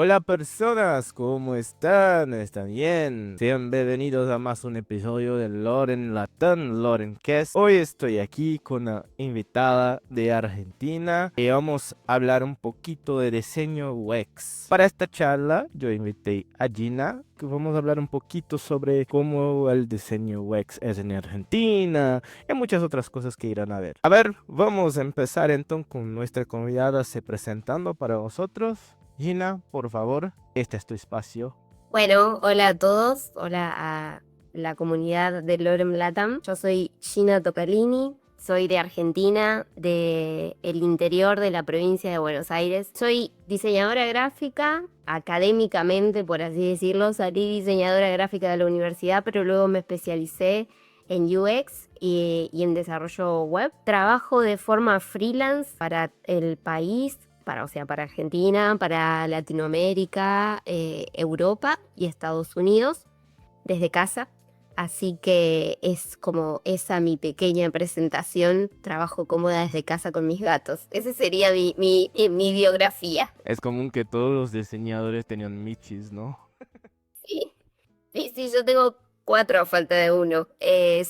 Hola personas, ¿cómo están? ¿Están bien? Sean bienvenidos a más un episodio de Loren Latán, Loren Cast. Hoy estoy aquí con una invitada de Argentina y vamos a hablar un poquito de diseño UX. Para esta charla yo invité a Gina, que vamos a hablar un poquito sobre cómo el diseño UX es en Argentina y muchas otras cosas que irán a ver. A ver, vamos a empezar entonces con nuestra convidada se presentando para vosotros. Gina, por favor, este es tu espacio. Bueno, hola a todos, hola a la comunidad de Lorem Latam. Yo soy Gina Tocalini, soy de Argentina, del interior de la provincia de Buenos Aires. Soy diseñadora gráfica, académicamente, por así decirlo. Salí diseñadora gráfica de la universidad, pero luego me especialicé en UX y en desarrollo web. Trabajo de forma freelance para el país, para Argentina, para Latinoamérica, Europa y Estados Unidos, desde casa. Así que es como esa mi pequeña presentación. Trabajo cómoda desde casa con mis gatos. Esa sería mi biografía. Es común que todos los diseñadores tenían michis, ¿no? Sí, sí, yo tengo 4 a falta de uno.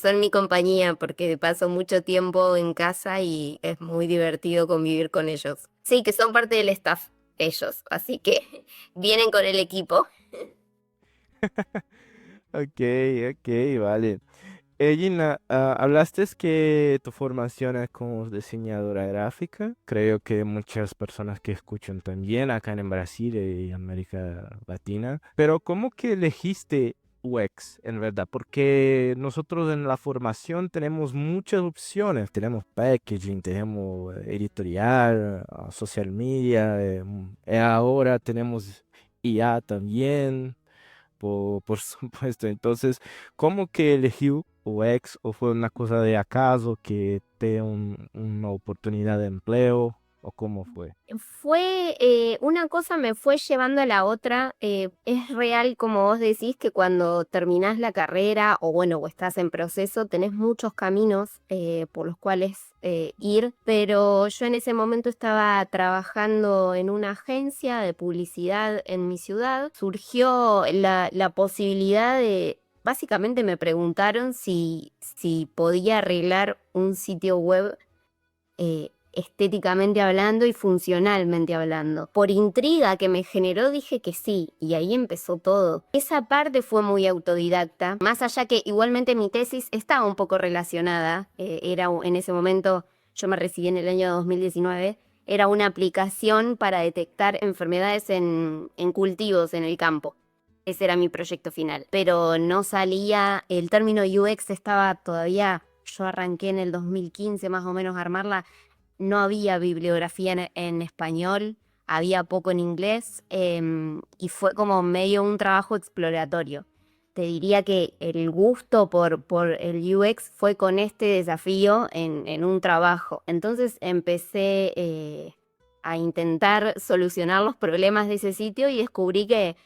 Son mi compañía porque paso mucho tiempo en casa y es muy divertido convivir con ellos. Sí, que son parte del staff, ellos, así que vienen con el equipo. Ok, ok, vale. Gina, hablaste es que tu formación es como diseñadora gráfica. Creo que muchas personas que escuchan también acá en Brasil y América Latina. Pero ¿cómo que elegiste UX en verdad? Porque nosotros en la formación tenemos muchas opciones. Tenemos packaging, tenemos editorial, social media. Ahora tenemos IA también por supuesto. Entonces, ¿cómo que eligió UX o fue una cosa de acaso que te una oportunidad de empleo o cómo fue? Una cosa me fue llevando a la otra. Es real, como vos decís, que cuando terminás la carrera o bueno, o estás en proceso, tenés muchos caminos por los cuales ir, pero yo en ese momento estaba trabajando en una agencia de publicidad en mi ciudad. Surgió la posibilidad de... Básicamente me preguntaron si podía arreglar un sitio web estéticamente hablando y funcionalmente hablando. Por intriga que me generó dije que sí, y ahí empezó todo. Esa parte fue muy autodidacta, más allá que igualmente mi tesis estaba un poco relacionada, en ese momento, yo me recibí en el año 2019, era una aplicación para detectar enfermedades en cultivos en el campo. Ese era mi proyecto final, pero no salía, el término UX estaba todavía, yo arranqué en el 2015 más o menos a armarla, no había bibliografía en español, había poco en inglés, y fue como medio un trabajo exploratorio. Te diría que el gusto por el UX fue con este desafío en un trabajo. Entonces empecé a intentar solucionar los problemas de ese sitio y descubrí que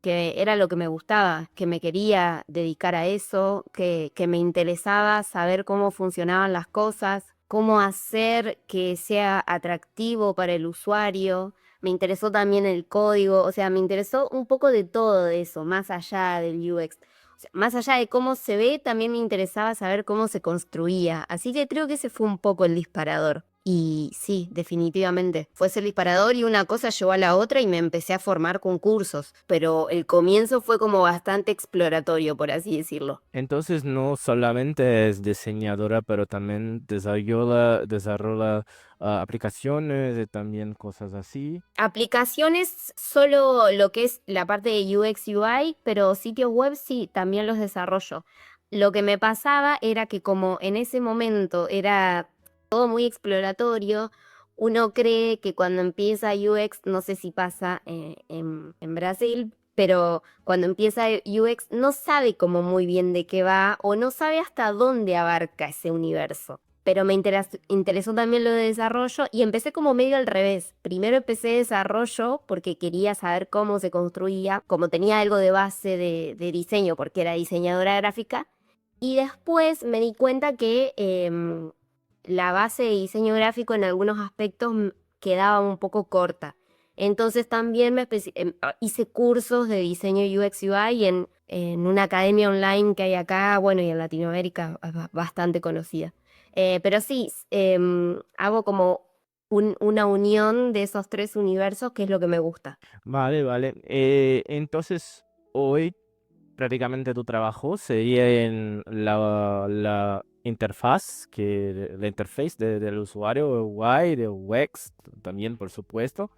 era lo que me gustaba, que me quería dedicar a eso, que me interesaba saber cómo funcionaban las cosas, cómo hacer que sea atractivo para el usuario. Me interesó también el código, o sea, me interesó un poco de todo eso, más allá del UX. O sea, más allá de cómo se ve, también me interesaba saber cómo se construía. Así que creo que ese fue un poco el disparador. Y sí, definitivamente. Fue ese el disparador y una cosa llevó a la otra y me empecé a formar con cursos. Pero el comienzo fue como bastante exploratorio, por así decirlo. Entonces, no solamente es diseñadora, pero también desarrolla aplicaciones y también cosas así. Aplicaciones, solo lo que es la parte de UX UI, pero sitios web sí, también los desarrollo. Lo que me pasaba era que como en ese momento era todo muy exploratorio, uno cree que cuando empieza UX, no sé si pasa en Brasil, pero cuando empieza UX no sabe como muy bien de qué va o no sabe hasta dónde abarca ese universo. Pero me interesó también lo de desarrollo y empecé como medio al revés. Primero empecé desarrollo porque quería saber cómo se construía, como tenía algo de base de diseño porque era diseñadora gráfica. Y después me di cuenta que la base de diseño gráfico en algunos aspectos quedaba un poco corta. Entonces también hice cursos de diseño UX UI en una academia online que hay acá, bueno, y en Latinoamérica bastante conocida. Pero sí, hago como una unión de esos tres universos, que es lo que me gusta. Vale, vale. Entonces, hoy prácticamente tu trabajo sería en la interfaz, la interface del usuario, UI, de UX, también por supuesto,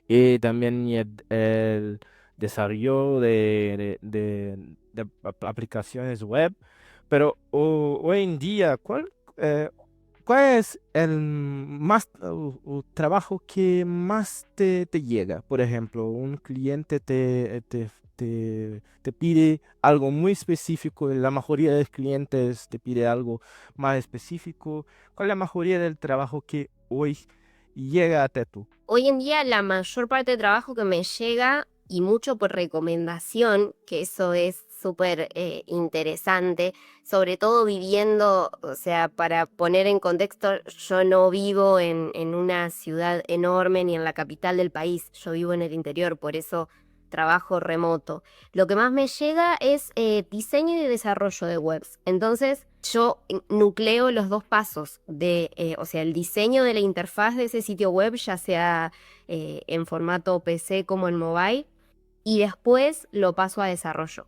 y también el desarrollo de aplicaciones web. Pero hoy en día, ¿cuál es el trabajo que más te llega? Por ejemplo, un cliente te pide algo muy específico, y la mayoría de los clientes te pide algo más específico. ¿Cuál es la mayoría del trabajo que hoy llega a tú? Hoy en día la mayor parte de trabajo que me llega, y mucho por recomendación, que eso es súper interesante, sobre todo viviendo, o sea, para poner en contexto, yo no vivo en una ciudad enorme ni en la capital del país, yo vivo en el interior, por eso trabajo remoto. Lo que más me llega es diseño y desarrollo de webs. Entonces, yo nucleo los dos pasos o sea, el diseño de la interfaz de ese sitio web, ya sea en formato PC como en mobile, y después lo paso a desarrollo.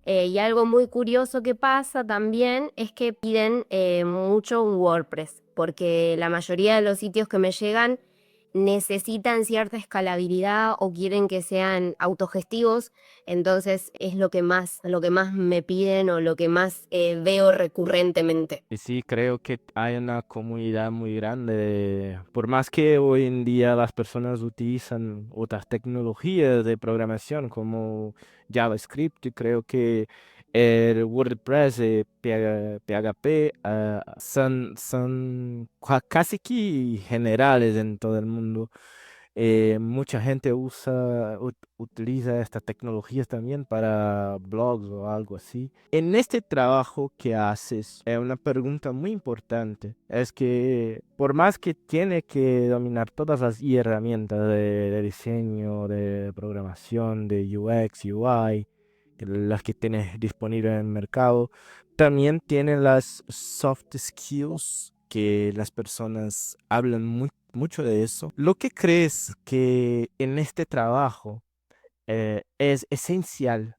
Y algo muy curioso que pasa también es que piden mucho un WordPress, porque la mayoría de los sitios que me llegan necesitan cierta escalabilidad o quieren que sean autogestivos, entonces es lo que más me piden o lo que más veo recurrentemente. Y sí, creo que hay una comunidad muy grande. Por más que hoy en día las personas utilizan otras tecnologías de programación como JavaScript, yo creo que el WordPress, PHP, son casi que generales en todo el mundo. Mucha gente utiliza estas tecnologías también para blogs o algo así. En este trabajo que haces, una pregunta muy importante es que por más que tiene que dominar todas las herramientas de diseño, de programación, de UX, UI, las que tienes disponibles en el mercado, también tiene las soft skills que las personas hablan mucho de eso. ¿Lo que crees que en este trabajo es esencial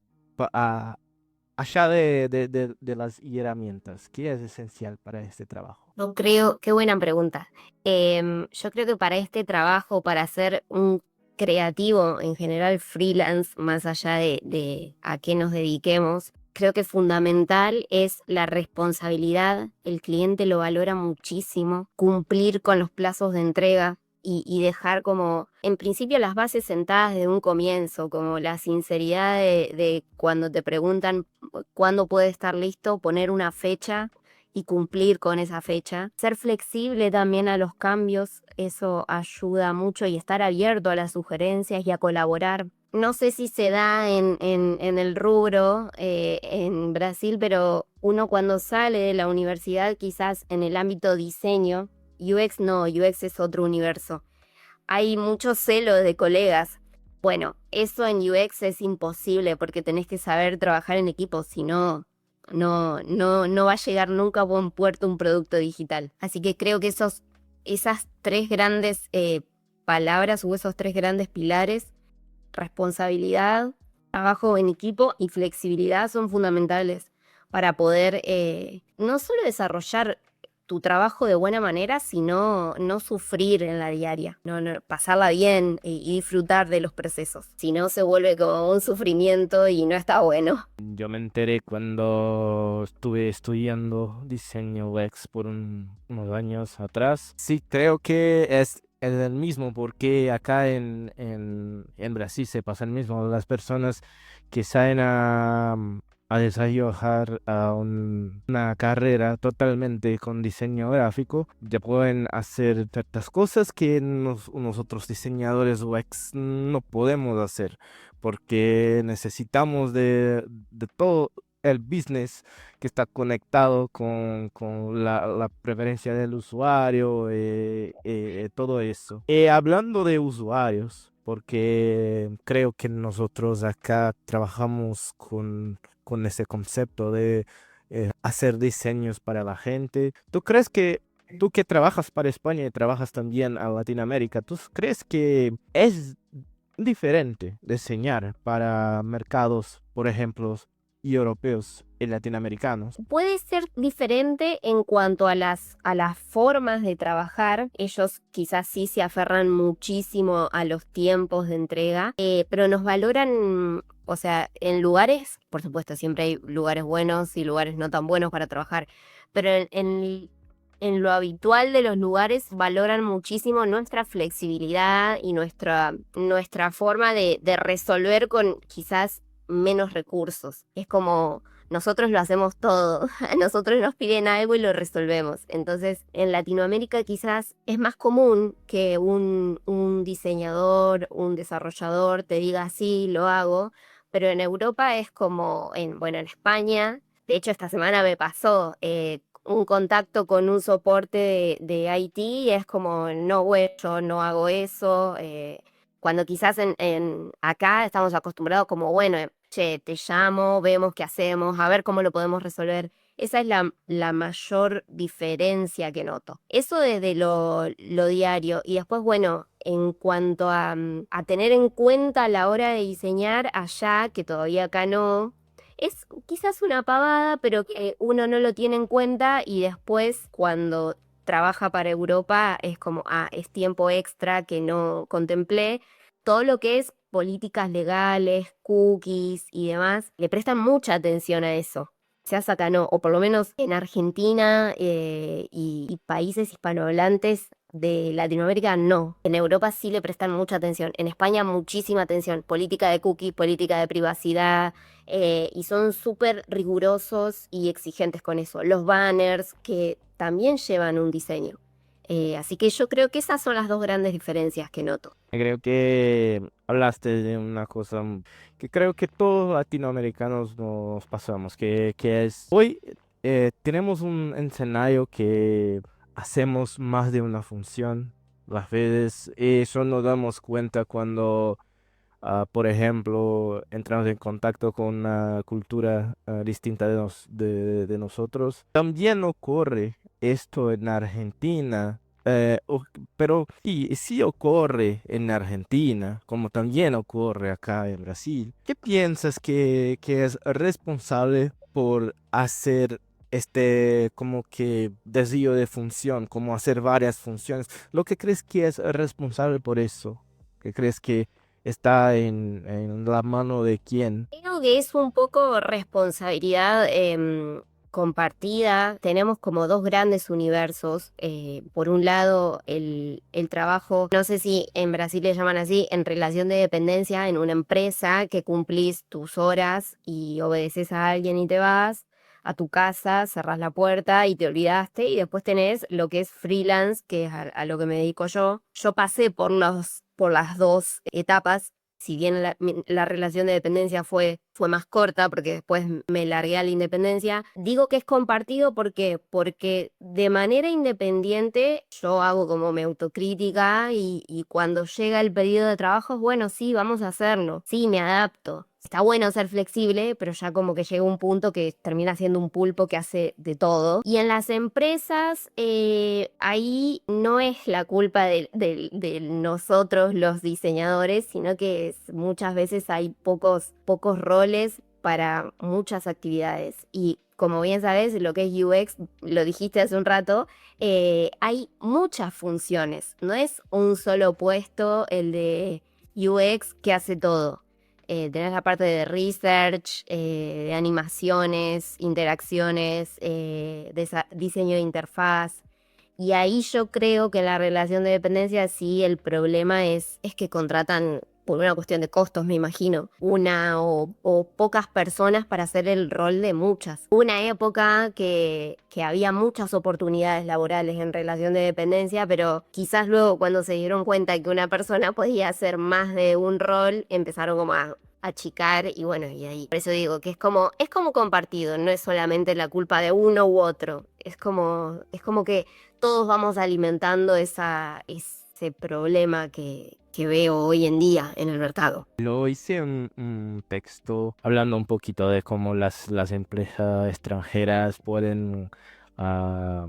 allá de las herramientas? ¿Qué es esencial para este trabajo? Yo creo, qué buena pregunta. Yo creo que para este trabajo, para ser un creativo en general freelance, más allá de a qué nos dediquemos, creo que fundamental es la responsabilidad. El cliente lo valora muchísimo, cumplir con los plazos de entrega y dejar como, en principio, las bases sentadas de un comienzo, como la sinceridad de cuando te preguntan cuándo puede estar listo, poner una fecha y cumplir con esa fecha. Ser flexible también a los cambios, eso ayuda mucho, y estar abierto a las sugerencias y a colaborar. No sé si se da en el rubro en Brasil, pero uno cuando sale de la universidad, quizás en el ámbito diseño, UX no, UX es otro universo. Hay mucho celo de colegas. Bueno, eso en UX es imposible porque tenés que saber trabajar en equipo, si no, no va a llegar nunca a buen puerto un producto digital. Así que creo que esas tres grandes palabras o esos tres grandes pilares, responsabilidad, trabajo en equipo y flexibilidad, son fundamentales para poder no solo desarrollar tu trabajo de buena manera, sino no sufrir en la diaria, pasarla bien y disfrutar de los procesos. Si no, se vuelve como un sufrimiento y no está bueno. Yo me enteré cuando estuve estudiando diseño UX por unos años atrás. Sí, creo que es el mismo, porque acá en Brasil se pasa el mismo. Las personas que salen a desarrollar una carrera totalmente con diseño gráfico, ya pueden hacer ciertas cosas que nosotros diseñadores UX no podemos hacer, porque necesitamos de todo el business que está conectado con la preferencia del usuario, todo eso. Hablando de usuarios, porque creo que nosotros acá trabajamos con ese concepto de hacer diseños para la gente. ¿Tú crees que tú que trabajas para España y trabajas también a Latinoamérica, tú crees que es diferente diseñar para mercados, por ejemplo, europeos y latinoamericanos? Puede ser diferente en cuanto a las formas de trabajar. Ellos quizás sí se aferran muchísimo a los tiempos de entrega, pero nos valoran, o sea, en lugares, por supuesto, siempre hay lugares buenos y lugares no tan buenos para trabajar, pero en lo habitual de los lugares valoran muchísimo nuestra flexibilidad y nuestra forma de resolver con quizás menos recursos. Es como nosotros lo hacemos todo, a nosotros nos piden algo y lo resolvemos. Entonces, en Latinoamérica quizás es más común que un diseñador, un desarrollador te diga sí, lo hago, pero en Europa es como, bueno, en España, de hecho esta semana me pasó un contacto con un soporte de IT y es como, no, bueno, yo no hago eso. Cuando quizás acá estamos acostumbrados como, bueno, che, te llamo, vemos qué hacemos, a ver cómo lo podemos resolver. Esa es la mayor diferencia que noto. Eso desde lo diario. Y después, bueno, en cuanto a tener en cuenta a la hora de diseñar allá, que todavía acá no, es quizás una pavada, pero que uno no lo tiene en cuenta y después cuando trabaja para Europa es como, es tiempo extra que no contemplé. Todo lo que es políticas legales, cookies y demás, le prestan mucha atención a eso. Se acá no, o por lo menos en Argentina y países hispanohablantes de Latinoamérica no. En Europa sí le prestan mucha atención. En España muchísima atención. Política de cookies, política de privacidad, y son súper rigurosos y exigentes con eso. Los banners que también llevan un diseño. Así que yo creo que esas son las dos grandes diferencias que noto. Creo que hablaste de una cosa que creo que todos latinoamericanos nos pasamos, que es, hoy tenemos un escenario que hacemos más de una función, las veces, y eso nos damos cuenta cuando, por ejemplo, entramos en contacto con una cultura distinta de nosotros. También ocurre esto en Argentina. Pero sí ocurre en Argentina, como también ocurre acá en Brasil. ¿Qué piensas que es responsable por hacer este como que desvío de función, como hacer varias funciones? ¿Lo que crees que es responsable por eso? ¿Qué crees que está en la mano de quién? Creo que es un poco responsabilidad compartida. Tenemos como dos grandes universos. Por un lado, el trabajo, no sé si en Brasil le llaman así, en relación de dependencia en una empresa que cumplís tus horas y obedeces a alguien y te vas a tu casa, cerrás la puerta y te olvidaste. Y después tenés lo que es freelance, que es a lo que me dedico yo. Yo pasé por las dos etapas. Si bien la relación de dependencia fue más corta, porque después me largué a la independencia, digo que es compartido porque de manera independiente yo hago como mi autocrítica y cuando llega el periodo de trabajo, bueno, sí, vamos a hacerlo, sí, me adapto. Está bueno ser flexible, pero ya como que llega un punto que termina siendo un pulpo que hace de todo. Y en las empresas, ahí no es la culpa de nosotros los diseñadores, sino que muchas veces hay pocos roles para muchas actividades. Y como bien sabes, lo que es UX, lo dijiste hace un rato, hay muchas funciones. No es un solo puesto el de UX que hace todo. Tenés la parte de research, de animaciones, interacciones, diseño de interfaz. Y ahí yo creo que en la relación de dependencia sí el problema es que contratan, por una cuestión de costos, me imagino, una o pocas personas para hacer el rol de muchas. Una época que había muchas oportunidades laborales en relación de dependencia, pero quizás luego cuando se dieron cuenta que una persona podía hacer más de un rol, empezaron como a achicar y bueno, y ahí. Por eso digo que es como compartido, no es solamente la culpa de uno u otro. Es como que todos vamos alimentando ese problema que veo hoy en día en el mercado. Lo hice un texto hablando un poquito de cómo las empresas extranjeras pueden ah,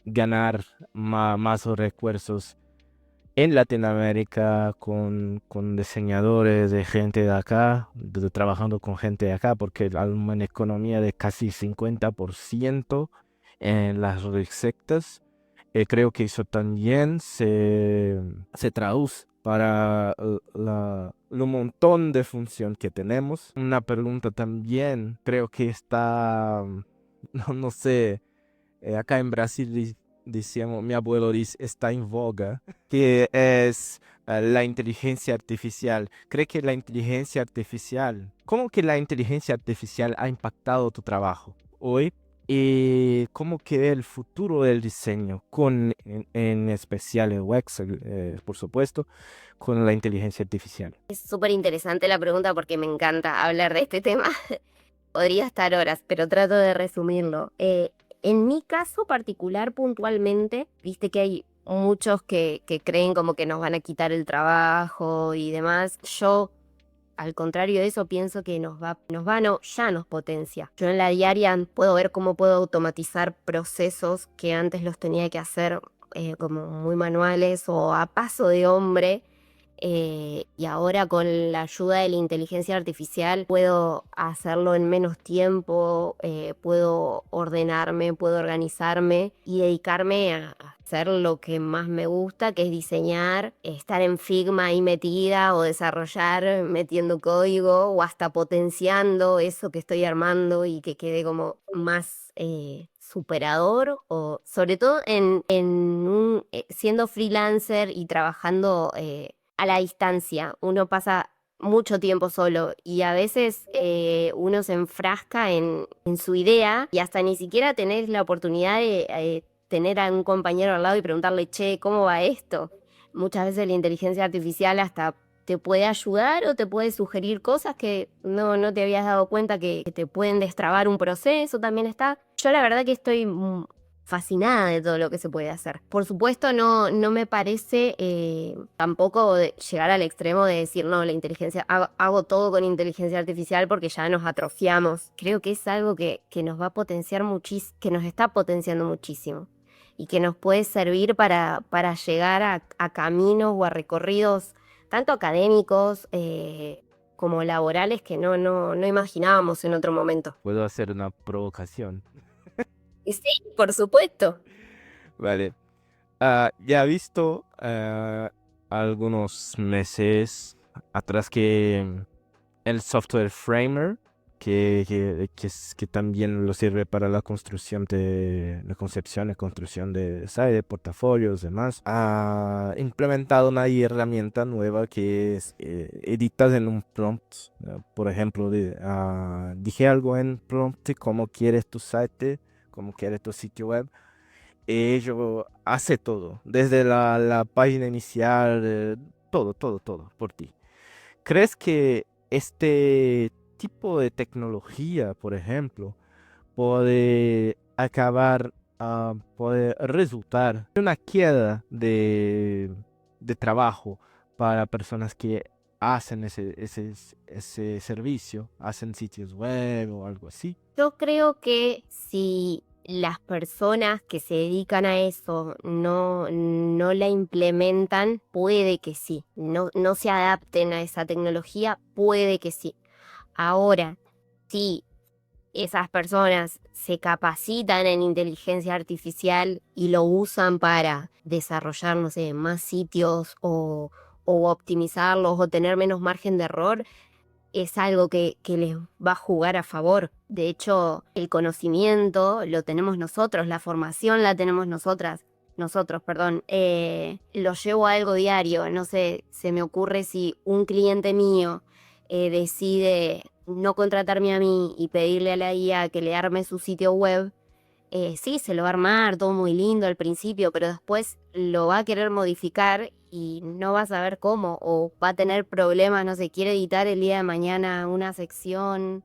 ganar más recursos en Latinoamérica con diseñadores de gente de acá, trabajando con gente de acá, porque hay una economía de casi 50% en las recetas. Creo que eso también se traduce para lo montón de función que tenemos. Una pregunta también, creo que está, no sé, acá en Brasil decíamos, mi abuelo dice, está en voga, que es la inteligencia artificial. ¿Cree que la inteligencia artificial, cómo que la inteligencia artificial ha impactado tu trabajo hoy? Y cómo que ve el futuro del diseño, en especial el UX, por supuesto, con la inteligencia artificial. Es súper interesante la pregunta porque me encanta hablar de este tema. Podría estar horas, pero trato de resumirlo. En mi caso particular, puntualmente, viste que hay muchos que creen como que nos van a quitar el trabajo y demás. Yo, al contrario de eso, pienso que no, ya nos potencia. Yo en la diaria puedo ver cómo puedo automatizar procesos que antes los tenía que hacer como muy manuales o a paso de hombre. Y ahora con la ayuda de la inteligencia artificial puedo hacerlo en menos tiempo, puedo ordenarme, puedo organizarme y dedicarme a hacer lo que más me gusta, que es diseñar, estar en Figma ahí metida o desarrollar metiendo código o hasta potenciando eso que estoy armando y que quede como más superador, o sobre todo siendo freelancer y trabajando a la distancia. Uno pasa mucho tiempo solo y a veces uno se enfrasca en su idea y hasta ni siquiera tenés la oportunidad de tener a un compañero al lado y preguntarle, che, ¿cómo va esto? Muchas veces la inteligencia artificial hasta te puede ayudar o te puede sugerir cosas que no te habías dado cuenta que te pueden destrabar un proceso, también está. Yo la verdad que estoy fascinada de todo lo que se puede hacer. Por supuesto, no me parece tampoco llegar al extremo de decir, no, la inteligencia, hago todo con inteligencia artificial porque ya nos atrofiamos. Creo que es algo que nos va a potenciar muchísimo, que nos está potenciando muchísimo y que nos puede servir para llegar a caminos o a recorridos tanto académicos como laborales que no imaginábamos en otro momento. Puedo hacer una provocación. Y sí, por supuesto. Vale. Ya he visto algunos meses atrás que el software Framer, que también lo sirve para la construcción la concepción y construcción de, ¿sabe? De portafolios, demás, ha implementado una herramienta nueva que es editas en un prompt. Por ejemplo, dije algo en prompt, cómo quieres tu site, cómo quieres tu sitio web. Ello hace todo, desde la página inicial, todo por ti. ¿Crees que este tipo de tecnología, por ejemplo, puede puede resultar en una queda de trabajo para personas que hacen ese servicio, hacen sitios web o algo así? Yo creo que si las personas que se dedican a eso no la implementan, puede que sí. No se adapten a esa tecnología, puede que sí. Ahora, si esas personas se capacitan en inteligencia artificial y lo usan para desarrollar, no sé, más sitios o optimizarlos o tener menos margen de error, es algo que les va a jugar a favor. De hecho, el conocimiento lo tenemos nosotros, la formación la tenemos nosotros, perdón. Lo llevo a algo diario, no sé, se me ocurre si un cliente mío decide no contratarme a mí y pedirle a la IA que le arme su sitio web. Sí, se lo va a armar, todo muy lindo al principio, pero después lo va a querer modificar y no va a saber cómo, o va a tener problemas, no sé, quiere editar el día de mañana una sección,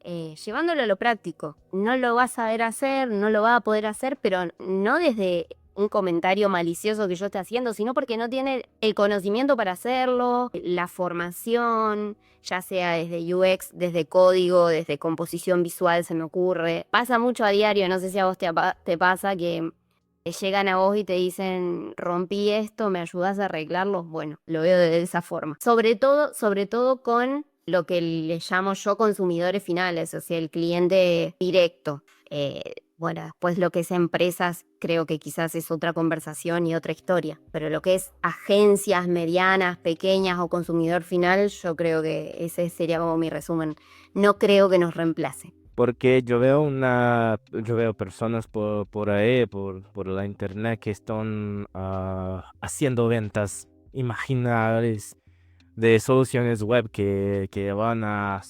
llevándolo a lo práctico. No lo va a saber hacer, no lo va a poder hacer, pero no desde un comentario malicioso que yo esté haciendo, sino porque no tiene el conocimiento para hacerlo, la formación, ya sea desde UX, desde código, desde composición visual, se me ocurre. Pasa mucho a diario, no sé si a vos te pasa que llegan a vos y te dicen, rompí esto, ¿me ayudás a arreglarlo? Bueno, lo veo de esa forma. Sobre todo con lo que le llamo yo consumidores finales, o sea, el cliente directo. Bueno, después lo que es empresas, creo que quizás es otra conversación y otra historia. Pero lo que es agencias medianas, pequeñas o consumidor final, yo creo que ese sería como mi resumen. No creo que nos reemplace. Porque yo veo personas por ahí, por la internet que están haciendo ventas imaginables de soluciones web que van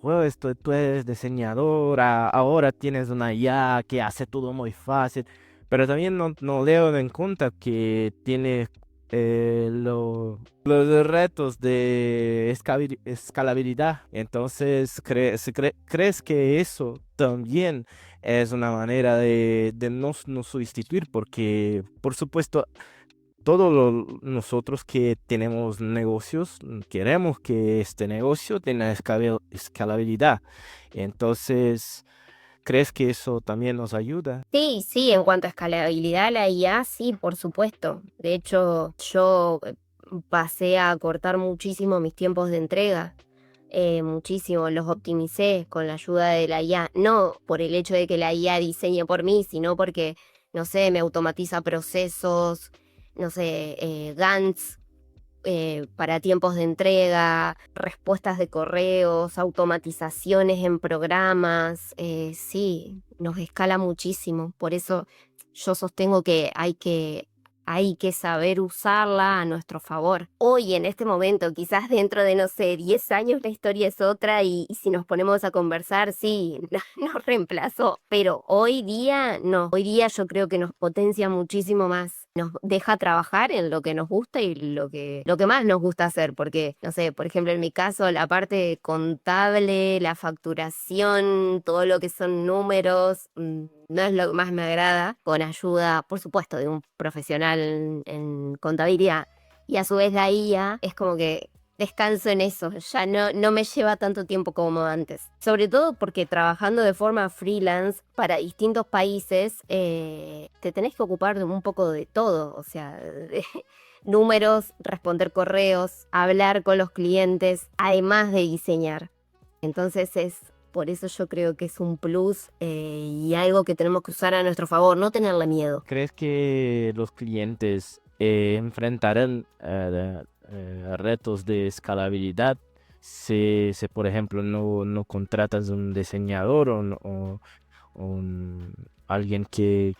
pues tú eres diseñador, ahora tienes una IA que hace todo muy fácil, pero también no leo en cuenta que tiene los retos de escalabilidad. Entonces, ¿crees que eso también es una manera de no sustituir? Porque, por supuesto, nosotros que tenemos negocios, queremos que este negocio tenga escalabilidad. Entonces, ¿crees que eso también nos ayuda? Sí, sí, en cuanto a escalabilidad, la IA, sí, por supuesto. De hecho, yo pasé a cortar muchísimo mis tiempos de entrega, muchísimo, los optimicé con la ayuda de la IA, no por el hecho de que la IA diseñe por mí, sino porque, no sé, me automatiza procesos, no sé, Gantz para tiempos de entrega, respuestas de correos, automatizaciones en programas, sí, nos escala muchísimo. Por eso yo sostengo que hay que saber usarla a nuestro favor. Hoy, en este momento, quizás dentro de, no sé, 10 años la historia es otra y si nos ponemos a conversar, sí, nos reemplazó. Pero hoy día no. Hoy día yo creo que nos potencia muchísimo más. Nos deja trabajar en lo que nos gusta y lo que más nos gusta hacer. Porque, no sé, por ejemplo, en mi caso, la parte contable, la facturación, todo lo que son números, no es lo que más me agrada, con ayuda, por supuesto, de un profesional en contabilidad. Y a su vez la IA es como que descanso en eso, ya no me lleva tanto tiempo como antes. Sobre todo porque trabajando de forma freelance para distintos países, te tenés que ocupar de un poco de todo, o sea, números, responder correos, hablar con los clientes, además de diseñar. Entonces por eso yo creo que es un plus y algo que tenemos que usar a nuestro favor, no tenerle miedo. ¿Crees que los clientes enfrentarán retos de escalabilidad si, por ejemplo, no contratas un diseñador o alguien que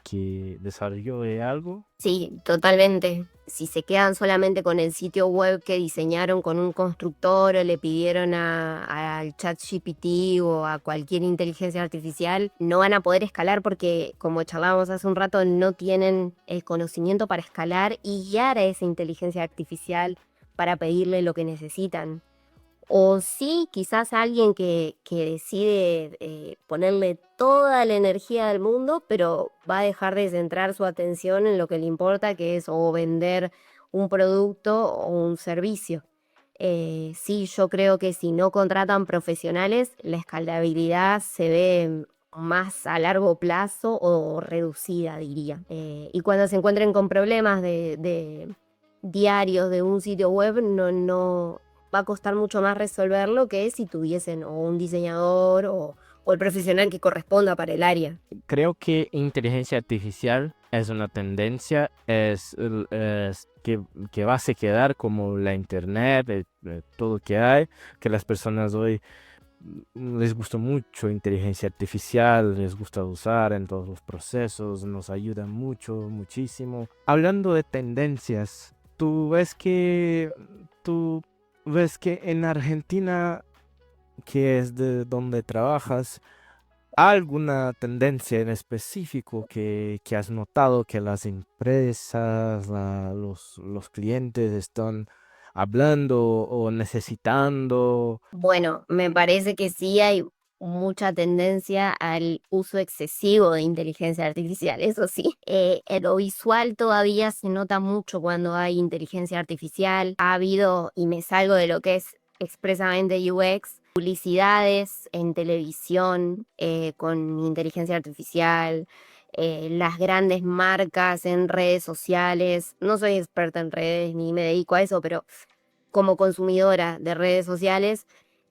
desarrolle algo? Sí, totalmente. Si se quedan solamente con el sitio web que diseñaron con un constructor o le pidieron al ChatGPT o a cualquier inteligencia artificial, no van a poder escalar porque, como charlábamos hace un rato, no tienen el conocimiento para escalar y guiar a esa inteligencia artificial para pedirle lo que necesitan. O sí, quizás alguien que decide ponerle toda la energía del mundo, pero va a dejar de centrar su atención en lo que le importa, que es o vender un producto o un servicio. Sí, yo creo que si no contratan profesionales, la escalabilidad se ve más a largo plazo o reducida, diría. Y cuando se encuentren con problemas de diarios de un sitio web, no va a costar mucho más resolverlo que si tuviesen o un diseñador o el profesional que corresponda para el área. Creo que inteligencia artificial es una tendencia, que va a se quedar como la internet, todo que hay, que las personas hoy les gusta mucho inteligencia artificial, les gusta usar en todos los procesos, nos ayuda muchísimo. Hablando de tendencias, tú ves que en Argentina, que es de donde trabajas, ¿alguna tendencia en específico que has notado que las empresas, los clientes están hablando o necesitando? Bueno, me parece que sí hay mucha tendencia al uso excesivo de inteligencia artificial, eso sí. En lo visual todavía se nota mucho cuando hay inteligencia artificial. Ha habido, y me salgo de lo que es expresamente UX, publicidades en televisión con inteligencia artificial, las grandes marcas en redes sociales. No soy experta en redes ni me dedico a eso, pero como consumidora de redes sociales,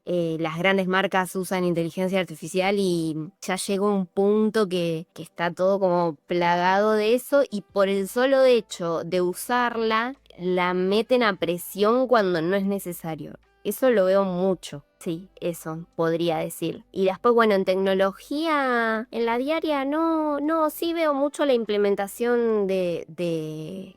las grandes marcas usan inteligencia artificial y ya llegó un punto que está todo como plagado de eso, y por el solo hecho de usarla, la meten a presión cuando no es necesario. Eso lo veo mucho. Sí, eso podría decir. Y después, bueno, en tecnología, en la diaria, no, sí veo mucho la implementación de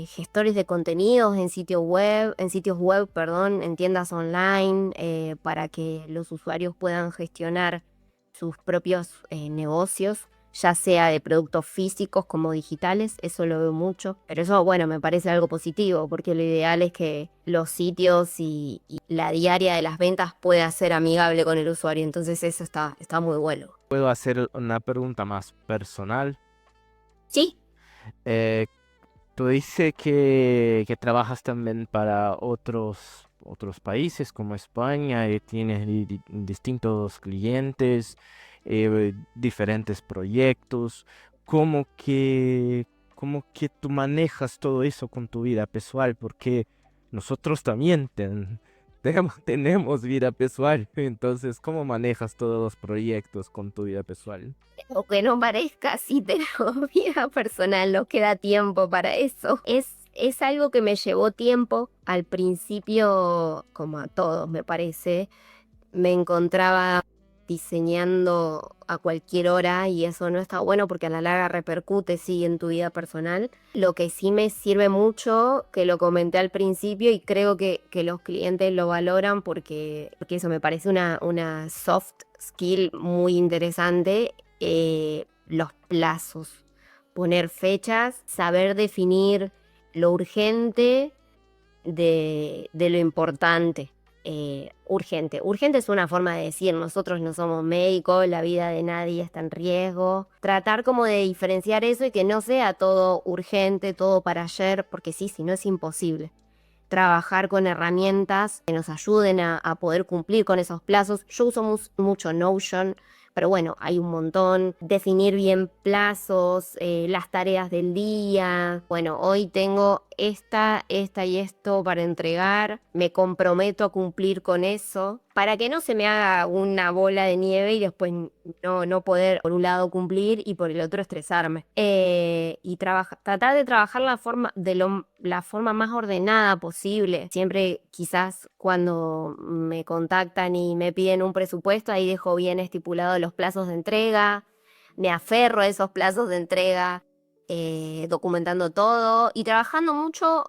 gestores de contenidos en sitios web, perdón, en tiendas online, para que los usuarios puedan gestionar sus propios negocios, ya sea de productos físicos como digitales. Eso lo veo mucho. Pero eso, bueno, me parece algo positivo, porque lo ideal es que los sitios y la diaria de las ventas pueda ser amigable con el usuario. Entonces eso está muy bueno. ¿Puedo hacer una pregunta más personal? Sí. Eh, Tú dices que trabajas también para otros países como España y tienes distintos clientes, diferentes proyectos. ¿Cómo que, ¿Cómo que tú manejas todo eso con tu vida pessoal? Porque nosotros también tenemos vida pessoal. Entonces, ¿cómo manejas todos los proyectos con tu vida pessoal? Aunque no parezca, sí tengo vida personal, no queda tiempo para eso. Es algo que me llevó tiempo. Al principio, como a todos me parece, me encontraba diseñando a cualquier hora y eso no está bueno porque a la larga repercute, sí, en tu vida personal. Lo que sí me sirve mucho, que lo comenté al principio y creo que los clientes lo valoran porque eso me parece una soft skill muy interesante, los plazos, poner fechas, saber definir lo urgente de lo importante. Urgente es una forma de decir, nosotros no somos médicos, la vida de nadie está en riesgo. Tratar como de diferenciar eso y que no sea todo urgente, todo para ayer, porque sí, si no es imposible. Trabajar con herramientas que nos ayuden a poder cumplir con esos plazos. Yo uso mucho Notion, pero bueno, hay un montón. Definir bien plazos, las tareas del día. Bueno, hoy tengo esta y esto para entregar. Me comprometo a cumplir con eso para que no se me haga una bola de nieve y después no poder por un lado cumplir y por el otro estresarme. Y tratar de trabajar la forma más ordenada posible. Siempre quizás cuando me contactan y me piden un presupuesto, ahí dejo bien estipulado los plazos de entrega, me aferro a esos plazos de entrega, documentando todo y trabajando mucho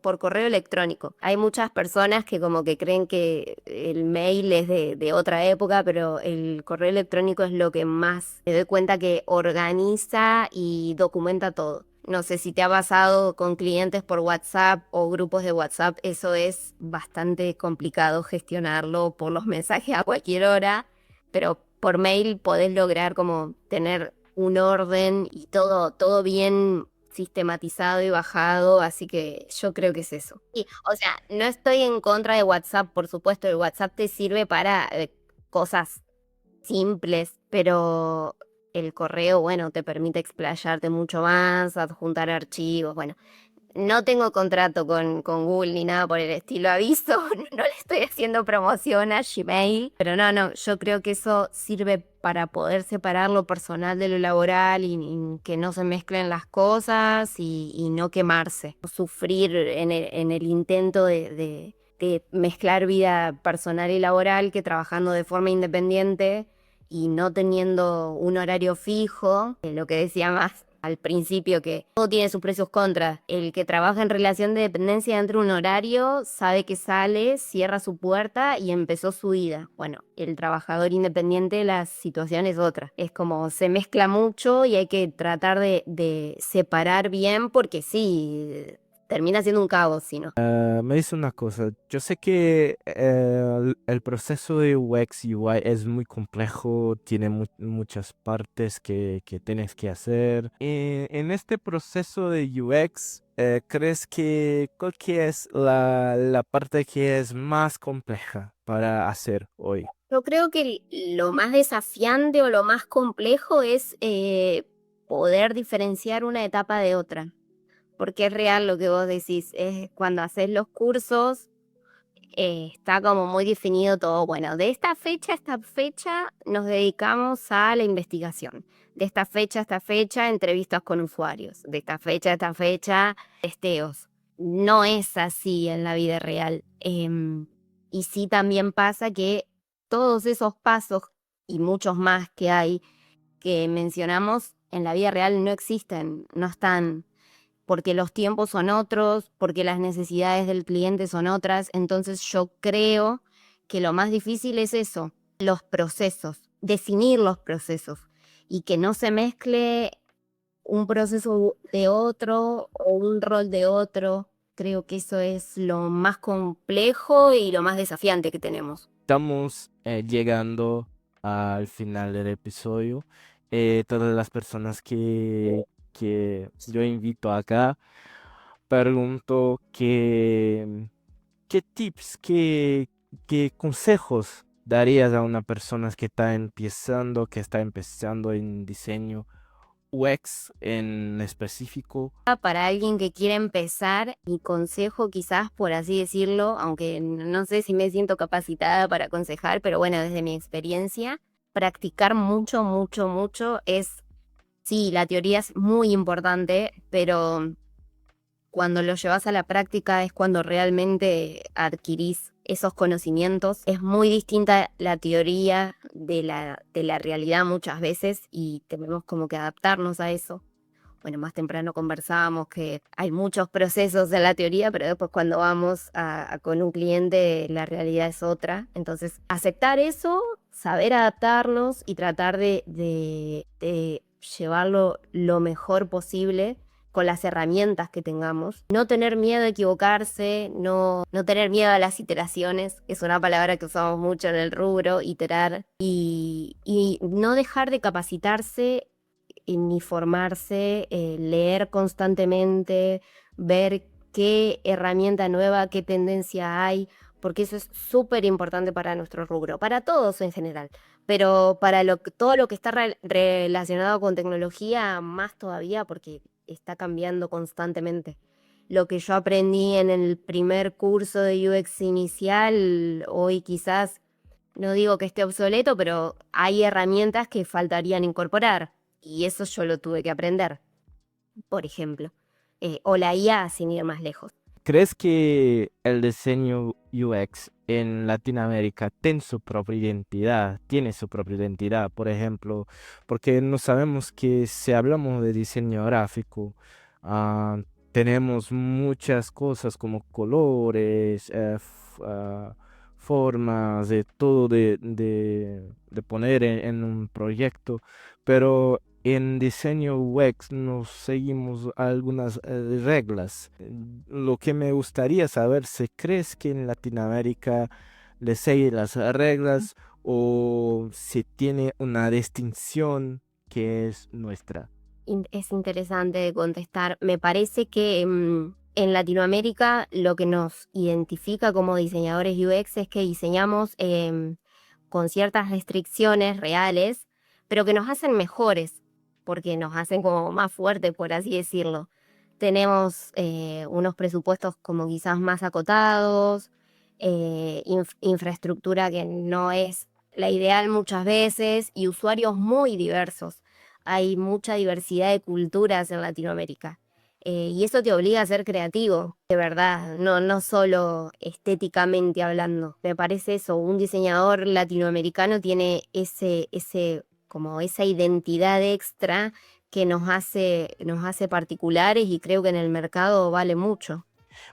por correo electrónico. Hay muchas personas que como que creen que el mail es de otra época, pero el correo electrónico es lo que más me doy cuenta que organiza y documenta todo. No sé si te ha pasado con clientes por WhatsApp o grupos de WhatsApp, eso es bastante complicado gestionarlo por los mensajes a cualquier hora, pero por mail podés lograr como tener un orden y todo bien sistematizado y bajado, así que yo creo que es eso. Y, o sea, no estoy en contra de WhatsApp, por supuesto, el WhatsApp te sirve para cosas simples, pero el correo, bueno, te permite explayarte mucho más, adjuntar archivos, bueno. No tengo contrato con Google ni nada por el estilo, aviso, no le estoy haciendo promoción a Gmail, pero no, yo creo que eso sirve para poder separar lo personal de lo laboral y que no se mezclen las cosas y no quemarse, sufrir en el intento de mezclar vida personal y laboral, que trabajando de forma independiente y no teniendo un horario fijo, lo que decía más al principio, que todo tiene sus precios contras. El que trabaja en relación de dependencia dentro de un horario sabe que sale, cierra su puerta y empezó su vida. Bueno, el trabajador independiente, la situación es otra. Es como se mezcla mucho y hay que tratar de separar bien, porque sí, termina siendo un caos, si no. Me dice una cosa, yo sé que el proceso de UX UI es muy complejo, tiene muchas partes que tienes que hacer. En este proceso de UX, ¿crees que cuál que es la parte que es más compleja para hacer hoy? Yo creo que lo más desafiante o lo más complejo es poder diferenciar una etapa de otra, porque es real lo que vos decís, es cuando haces los cursos, está como muy definido todo. Bueno, de esta fecha a esta fecha nos dedicamos a la investigación. De esta fecha a esta fecha, entrevistas con usuarios. De esta fecha a esta fecha, testeos. No es así en la vida real. Y sí también pasa que todos esos pasos y muchos más que hay que mencionamos en la vida real no existen, no están, porque los tiempos son otros, porque las necesidades del cliente son otras. Entonces yo creo que lo más difícil es eso, los procesos, definir los procesos y que no se mezcle un proceso de otro o un rol de otro. Creo que eso es lo más complejo y lo más desafiante que tenemos. Estamos llegando al final del episodio. Todas las personas que yo invito acá, pregunto qué tips, qué consejos darías a una persona que está empezando en diseño UX en específico. Para alguien que quiere empezar, mi consejo quizás, por así decirlo, aunque no sé si me siento capacitada para aconsejar, pero bueno, desde mi experiencia, practicar mucho, mucho, mucho es, sí, la teoría es muy importante, pero cuando lo llevas a la práctica es cuando realmente adquirís esos conocimientos. Es muy distinta la teoría de la realidad muchas veces y tenemos como que adaptarnos a eso. Bueno, más temprano conversábamos que hay muchos procesos en la teoría, pero después cuando vamos con un cliente la realidad es otra. Entonces, aceptar eso, saber adaptarnos y tratar de llevarlo lo mejor posible con las herramientas que tengamos. No tener miedo a equivocarse, no tener miedo a las iteraciones, que es una palabra que usamos mucho en el rubro, iterar, y no dejar de capacitarse ni formarse, leer constantemente, ver qué herramienta nueva, qué tendencia hay, porque eso es súper importante para nuestro rubro, para todos en general, pero para todo lo que está relacionado con tecnología, más todavía porque está cambiando constantemente. Lo que yo aprendí en el primer curso de UX inicial, hoy quizás, no digo que esté obsoleto, pero hay herramientas que faltarían incorporar. Y eso yo lo tuve que aprender, por ejemplo. O la IA, sin ir más lejos. ¿Crees que el diseño UX en Latinoamérica tiene su propia identidad, por ejemplo? Porque no sabemos que si hablamos de diseño gráfico, ah, tenemos muchas cosas como colores, formas, de todo de poner en un proyecto, pero en diseño UX nos seguimos algunas reglas. Lo que me gustaría saber, si crees que en Latinoamérica le sigue las reglas o si tiene una distinción que es nuestra. Es interesante de contestar. Me parece que en Latinoamérica lo que nos identifica como diseñadores UX es que diseñamos con ciertas restricciones reales, pero que nos hacen mejores, porque nos hacen como más fuertes, por así decirlo. Tenemos unos presupuestos como quizás más acotados, infraestructura que no es la ideal muchas veces y usuarios muy diversos. Hay mucha diversidad de culturas en Latinoamérica. Y eso te obliga a ser creativo, de verdad, no solo estéticamente hablando. Me parece eso, un diseñador latinoamericano tiene como esa identidad extra que nos hace particulares y creo que en el mercado vale mucho.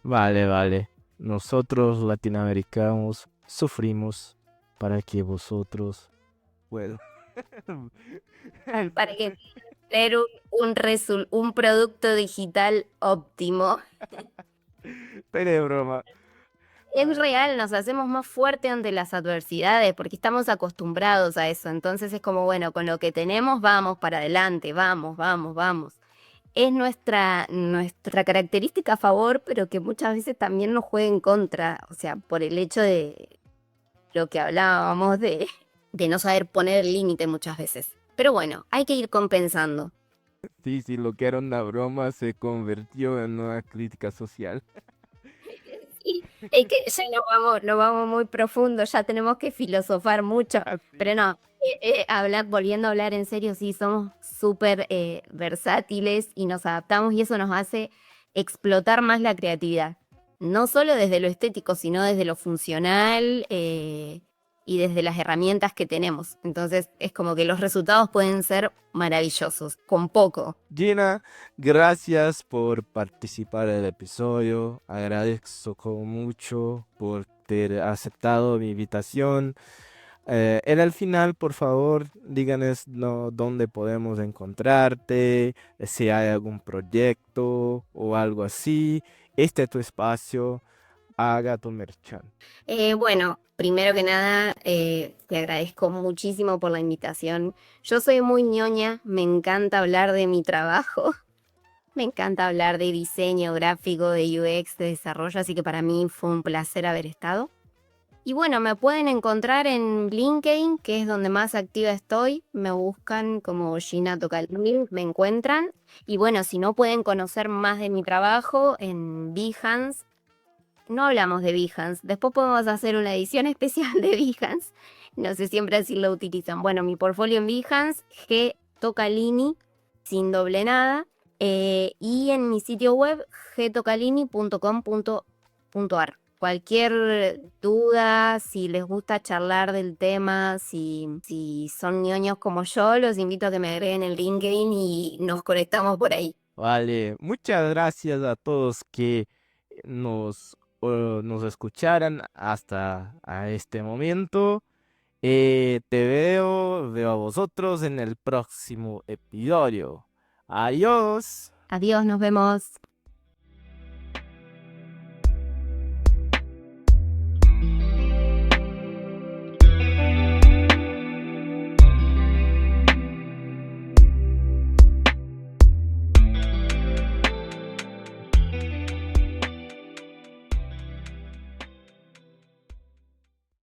Vale, vale. Nosotros latinoamericanos sufrimos para que vosotros, bueno. Para que tener un producto digital óptimo. Pero de broma. Es real, nos hacemos más fuerte ante las adversidades porque estamos acostumbrados a eso. Entonces es como, bueno, con lo que tenemos vamos para adelante, vamos, vamos, vamos. Es nuestra característica a favor, pero que muchas veces también nos juega en contra. O sea, por el hecho de lo que hablábamos de no saber poner el límite muchas veces. Pero bueno, hay que ir compensando. Sí, sí, lo que era una broma se convirtió en una crítica social. Sí, es que ya nos vamos muy profundo, ya tenemos que filosofar mucho, Así. pero no, volviendo a hablar en serio, sí, somos súper versátiles y nos adaptamos y eso nos hace explotar más la creatividad, no solo desde lo estético, sino desde lo funcional y desde las herramientas que tenemos. Entonces es como que los resultados pueden ser maravillosos, con poco. Gina, gracias por participar en el episodio. Agradezco mucho por ter aceptado mi invitación. En el final, por favor, díganos dónde podemos encontrarte, si hay algún proyecto o algo así. Este es tu espacio, haga tu merchan. Bueno, primero que nada, te agradezco muchísimo por la invitación. Yo soy muy ñoña, me encanta hablar de mi trabajo, me encanta hablar de diseño gráfico, de UX, de desarrollo, así que para mí fue un placer haber estado. Y bueno, me pueden encontrar en LinkedIn, que es donde más activa estoy. Me buscan como Gina Tocalini, me encuentran. Y bueno, si no pueden conocer más de mi trabajo en Behance, no hablamos de Behance. Después podemos hacer una edición especial de Behance. No sé siempre así lo utilizan. Bueno, mi portfolio en Behance, G Tocalini, sin doble nada. Y en mi sitio web, gtocalini.com.ar. Cualquier duda, si les gusta charlar del tema, si son ñoños como yo, los invito a que me agreguen en LinkedIn y nos conectamos por ahí. Vale, muchas gracias a todos que nos escucharan hasta a este momento. Veo a vosotros en el próximo episodio. Adiós. Adiós, nos vemos.